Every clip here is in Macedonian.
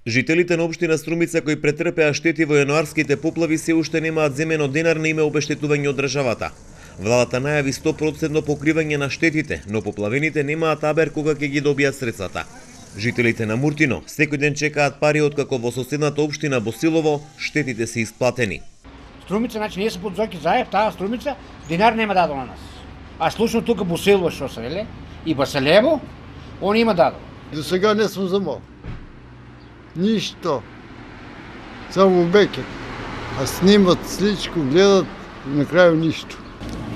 Жителите на општина Струмица кои претрпеа штети во јануарските поплави се уште немаат земено денар на име обештетување од државата. Владата најави 100% покривање на штетите, но поплавените немаат абер кога ќе ги добијат средствата. Жителите на Муртино секој ден чекаат пари откако во соседната општина Босилово штетите се исплатени. Струмица, значи ние се под Зоки Заев, таа Струмица, динар нема дадо на нас. А слушно тука Босилово што се веле и Басалево, они има дадо. До сега не сум замал. Ништо. Само беке. А снимат сличко, гледат и на крају ништо.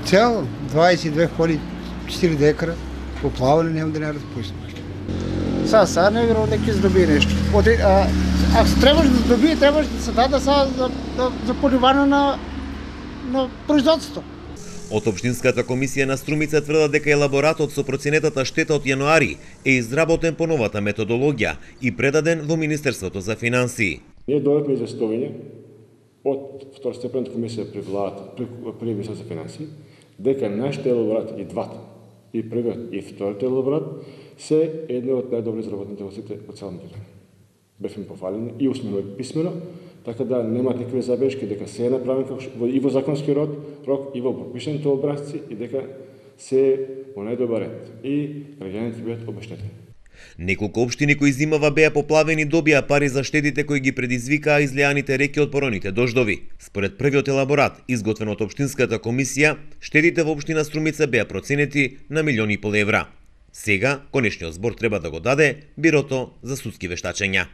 Цел 22 холи, 4 декара, поплавали, нема да не разпуснат. Сега не верувам дека ќе здобие нешто. Ако се требаш да здобие, требаш да се даде за поливане на производството. Од Општинската комисија на Струмица тврдат дека елаборатот со проценетата штета од јануари е изработен по новата методологија и предаден во Министерството за финансии. Ние добивме известување од второстепената комисија при владата, при Министерството за финансии, дека нашите елаборати и двата, и првиот и вториот елаборат, се едни од најдобри изработените во сите од целата земја. Бевме пофалени и усмено и писмено, така да немаат никакви забелешки дека се е направено и во законски рок и во пропишаните образци и дека се е во најдобар ред и граѓаните бидат обештетени. Неколку општини кои зимава беа поплавени добија пари за штетите кои ги предизвикаа излеаните реки од пороните дождови. Според првиот елаборат, изготвен од Општинската комисија, штетите во општина Струмица беа проценети на 1,5 милиони евра. Сега, конечниот збор треба да го даде Бирото за судски вештачења.